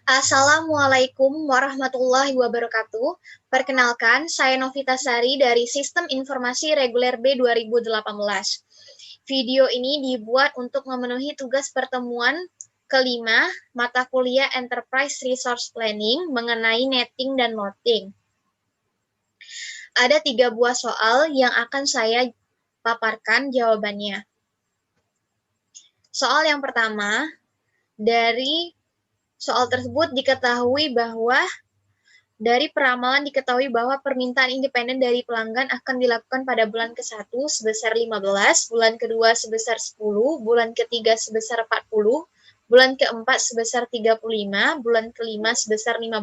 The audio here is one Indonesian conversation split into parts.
Assalamualaikum warahmatullahi wabarakatuh. Perkenalkan, saya Novita Sari dari Sistem Informasi Reguler B 2018. Video ini dibuat untuk memenuhi tugas pertemuan kelima mata kuliah Enterprise Resource Planning mengenai netting dan loading. Ada 3 buah soal yang akan saya paparkan jawabannya. Soal yang pertama, dari soal tersebut diketahui bahwa dari peramalan diketahui bahwa permintaan independen dari pelanggan akan dilakukan pada bulan ke-1 sebesar 15, bulan ke-2 sebesar 10, bulan ke-3 sebesar 40, bulan ke-4 sebesar 35, bulan ke-5 sebesar 15,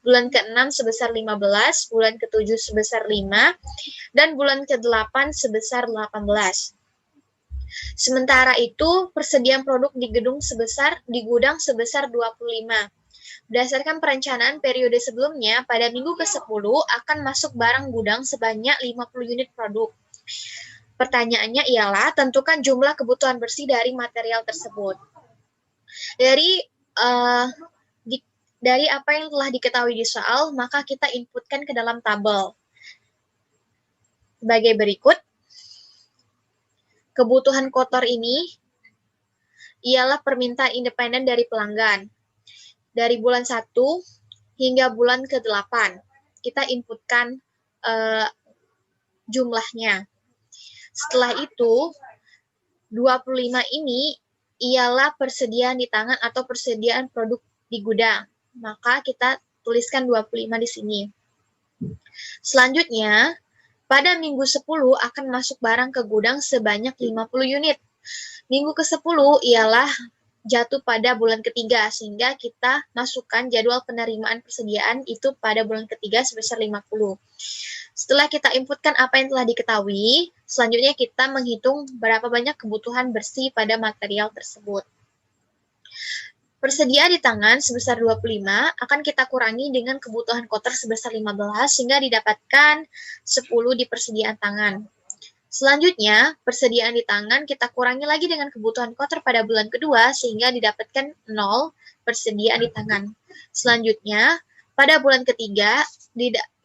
bulan ke-6 sebesar 15, bulan ke-7 sebesar 5, dan bulan ke-8 sebesar 18. Sementara itu, persediaan produk di gudang sebesar 25. Berdasarkan perencanaan periode sebelumnya, pada minggu ke-10 akan masuk barang gudang sebanyak 50 unit produk. Pertanyaannya ialah, tentukan jumlah kebutuhan bersih dari material tersebut. Dari apa yang telah diketahui di soal, maka kita inputkan ke dalam tabel. Sebagai berikut. Kebutuhan kotor ini ialah permintaan independen dari pelanggan. Dari bulan 1 hingga bulan ke-8, kita inputkan jumlahnya. Setelah itu, 25 ini ialah persediaan di tangan atau persediaan produk di gudang. Maka kita tuliskan 25 di sini. Selanjutnya, pada minggu 10 akan masuk barang ke gudang sebanyak 50 unit. Minggu ke-10 ialah jatuh pada bulan ketiga, sehingga kita masukkan jadwal penerimaan persediaan itu pada bulan ketiga sebesar 50. Setelah kita inputkan apa yang telah diketahui, selanjutnya kita menghitung berapa banyak kebutuhan bersih pada material tersebut. Persediaan di tangan sebesar 25 akan kita kurangi dengan kebutuhan kotor sebesar 15 sehingga didapatkan 10 di persediaan tangan. Selanjutnya, persediaan di tangan kita kurangi lagi dengan kebutuhan kotor pada bulan kedua sehingga didapatkan 0 persediaan di tangan. Selanjutnya, pada bulan ketiga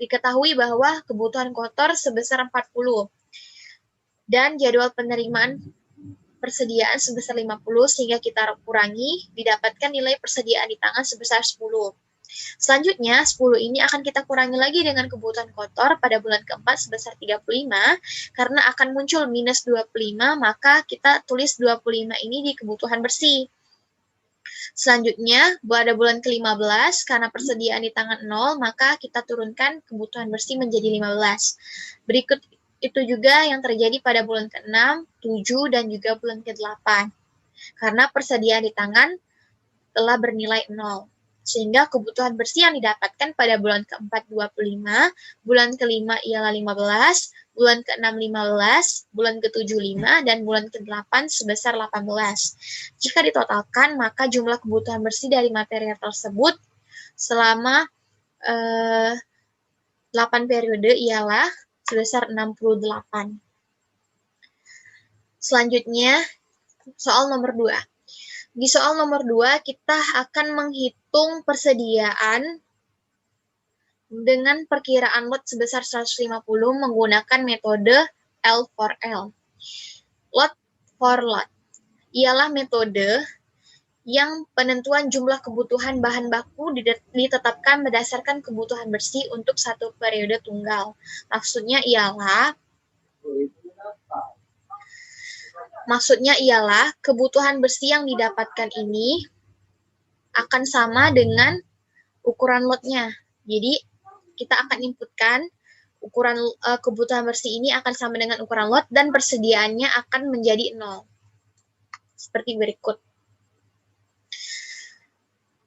diketahui bahwa kebutuhan kotor sebesar 40 dan jadwal penerimaan persediaan sebesar 50 sehingga kita kurangi didapatkan nilai persediaan di tangan sebesar 10. Selanjutnya, 10 ini akan kita kurangi lagi dengan kebutuhan kotor pada bulan keempat sebesar 35, karena akan muncul minus 25, maka kita tulis 25 ini di kebutuhan bersih. Selanjutnya, pada bulan ke-15, karena persediaan di tangan 0, maka kita turunkan kebutuhan bersih menjadi 15. Berikut itu juga yang terjadi pada bulan ke-6, 7, dan juga bulan ke-8. Karena persediaan di tangan telah bernilai 0. Sehingga kebutuhan bersih yang didapatkan pada bulan ke-4 25, bulan ke-5 ialah 15, bulan ke-6 15, bulan ke-7 5, dan bulan ke-8 sebesar 18. Jika ditotalkan, maka jumlah kebutuhan bersih dari material tersebut selama 8 periode ialah sebesar 68. Selanjutnya, soal nomor 2. Di soal nomor 2, kita akan menghitung persediaan dengan perkiraan lot sebesar 150 menggunakan metode L for L. Lot for lot ialah metode yang penentuan jumlah kebutuhan bahan baku ditetapkan berdasarkan kebutuhan bersih untuk satu periode tunggal. Maksudnya ialah kebutuhan bersih yang didapatkan ini akan sama dengan ukuran lotnya. Jadi kita akan inputkan ukuran kebutuhan bersih ini akan sama dengan ukuran lot dan persediaannya akan menjadi 0. Seperti berikut.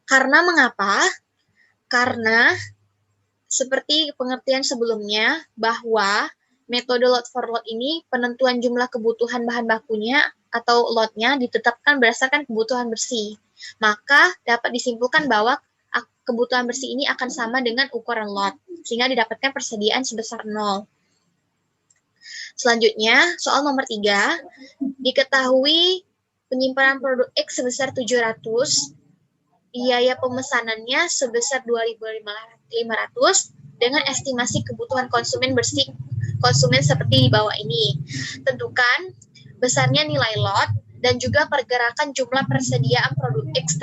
Karena mengapa? Karena seperti pengertian sebelumnya bahwa metode lot for lot ini penentuan jumlah kebutuhan bahan bakunya atau lotnya ditetapkan berdasarkan kebutuhan bersih. Maka dapat disimpulkan bahwa kebutuhan bersih ini akan sama dengan ukuran lot, sehingga didapatkan persediaan sebesar 0. Selanjutnya, soal nomor 3, diketahui penyimpanan produk X sebesar 700 biaya pemesanannya sebesar 2.500 dengan estimasi kebutuhan konsumen bersih konsumen seperti di bawah ini. Tentukan besarnya nilai lot dan juga pergerakan jumlah persediaan produk X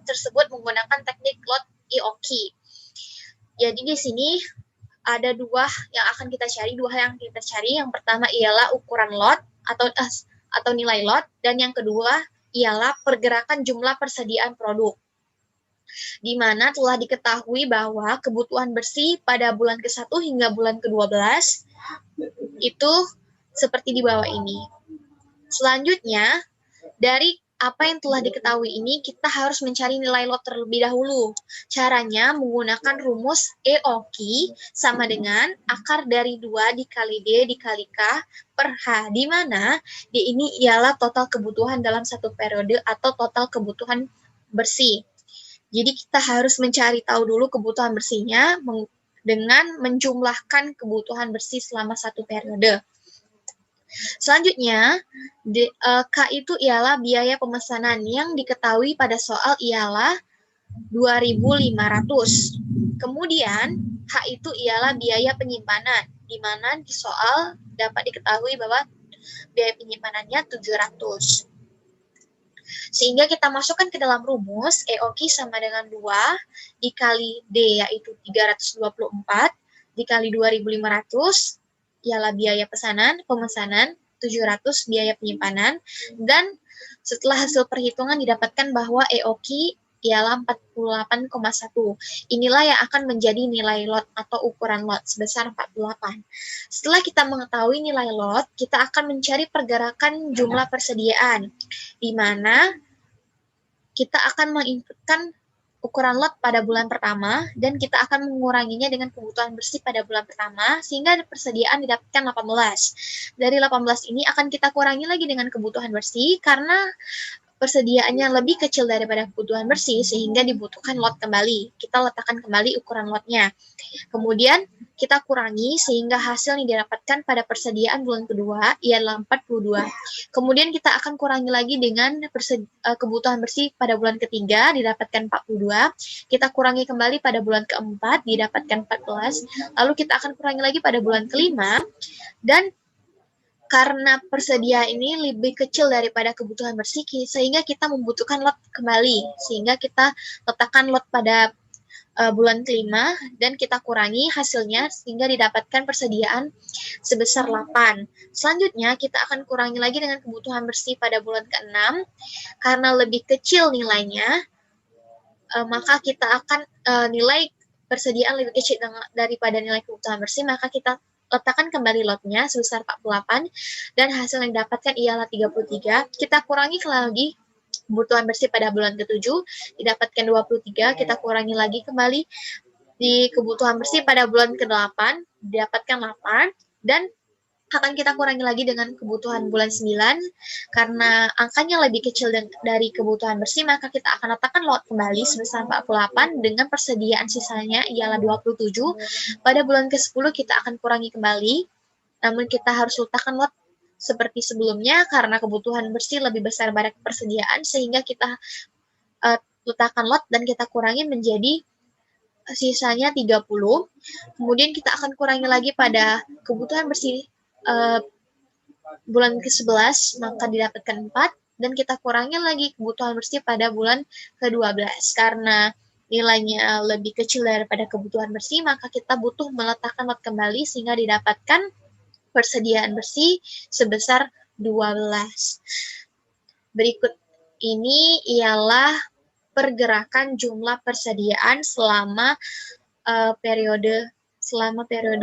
tersebut menggunakan teknik lot EOQ. Jadi di sini ada dua hal yang kita cari. Yang pertama ialah ukuran lot atau nilai lot, dan yang kedua ialah pergerakan jumlah persediaan produk. Di mana telah diketahui bahwa kebutuhan bersih pada bulan ke-1 hingga bulan ke-12 itu seperti di bawah ini. Selanjutnya, dari apa yang telah diketahui ini, kita harus mencari nilai lot terlebih dahulu. Caranya menggunakan rumus EOQ sama dengan akar dari 2 dikali D dikali K per H, di mana D ini ialah total kebutuhan dalam satu periode atau total kebutuhan bersih. Jadi kita harus mencari tahu dulu kebutuhan bersihnya dengan menjumlahkan kebutuhan bersih selama satu periode. Selanjutnya, K itu ialah biaya pemesanan yang diketahui pada soal ialah 2.500. Kemudian, H itu ialah biaya penyimpanan, di mana di soal dapat diketahui bahwa biaya penyimpanannya 700. Sehingga kita masukkan ke dalam rumus, EOQ sama dengan 2 dikali D, yaitu 324, dikali 2.500, ialah biaya pemesanan, 700 biaya penyimpanan, dan setelah hasil perhitungan didapatkan bahwa EOQ ialah 48,1. Inilah yang akan menjadi nilai lot atau ukuran lot sebesar 48. Setelah kita mengetahui nilai lot, kita akan mencari pergerakan jumlah persediaan, di mana kita akan menginputkan ukuran lot pada bulan pertama, dan kita akan menguranginya dengan kebutuhan bersih pada bulan pertama, sehingga persediaan didapatkan 18. Dari 18 ini akan kita kurangi lagi dengan kebutuhan bersih, karena persediaannya lebih kecil daripada kebutuhan bersih, sehingga dibutuhkan lot kembali. Kita letakkan kembali ukuran lotnya. Kemudian kita kurangi sehingga hasil yang didapatkan pada persediaan bulan kedua ialah 42. Kemudian kita akan kurangi lagi dengan kebutuhan bersih pada bulan ketiga, didapatkan 42. Kita kurangi kembali pada bulan keempat, didapatkan 14. Lalu kita akan kurangi lagi pada bulan kelima, dan karena persediaan ini lebih kecil daripada kebutuhan bersih, sehingga kita membutuhkan lot kembali. Sehingga kita letakkan lot pada bulan kelima, dan kita kurangi hasilnya sehingga didapatkan persediaan sebesar 8. Selanjutnya, kita akan kurangi lagi dengan kebutuhan bersih pada bulan ke-6. Karena lebih kecil nilainya, maka kita akan nilai persediaan lebih kecil daripada nilai kebutuhan bersih, maka kita letakkan kembali lotnya sebesar 48, dan hasil yang didapatkan ialah 33. Kita kurangi lagi kebutuhan bersih pada bulan ke-7, didapatkan 23, kita kurangi lagi kembali di kebutuhan bersih pada bulan ke-8, didapatkan 8, dan akan kita kurangi lagi dengan kebutuhan bulan 9, karena angkanya lebih kecil dari kebutuhan bersih, maka kita akan letakkan lot kembali sebesar 48 dengan persediaan sisanya ialah 27. Pada bulan ke-10 kita akan kurangi kembali, namun kita harus letakkan lot seperti sebelumnya karena kebutuhan bersih lebih besar pada persediaan, sehingga kita letakkan lot dan kita kurangi menjadi sisanya 30. Kemudian kita akan kurangi lagi pada kebutuhan bersih bulan ke-11, maka didapatkan 4, dan kita kurangi lagi kebutuhan bersih pada bulan ke-12. Karena nilainya lebih kecil daripada kebutuhan bersih, maka kita butuh meletakkan lot kembali sehingga didapatkan persediaan bersih sebesar 12. Berikut ini ialah pergerakan jumlah persediaan selama periode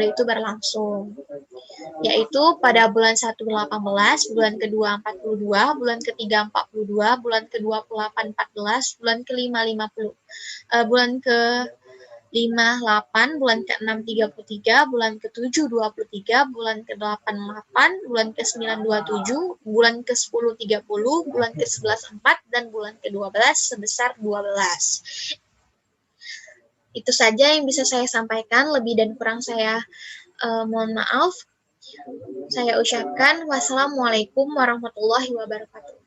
itu berlangsung, yaitu pada bulan 1 18, bulan kedua 42, bulan ketiga 42, bulan ke-28 14, bulan ke-5 50, bulan ke-5 8, bulan ke-6 33, bulan ke-7 23, bulan ke-8 8, bulan ke-9 27, bulan ke-10 30, bulan ke-11 4, dan bulan ke-12 sebesar 12. Itu saja yang bisa saya sampaikan, lebih dan kurang saya mohon maaf. Saya ucapkan wassalamualaikum warahmatullahi wabarakatuh.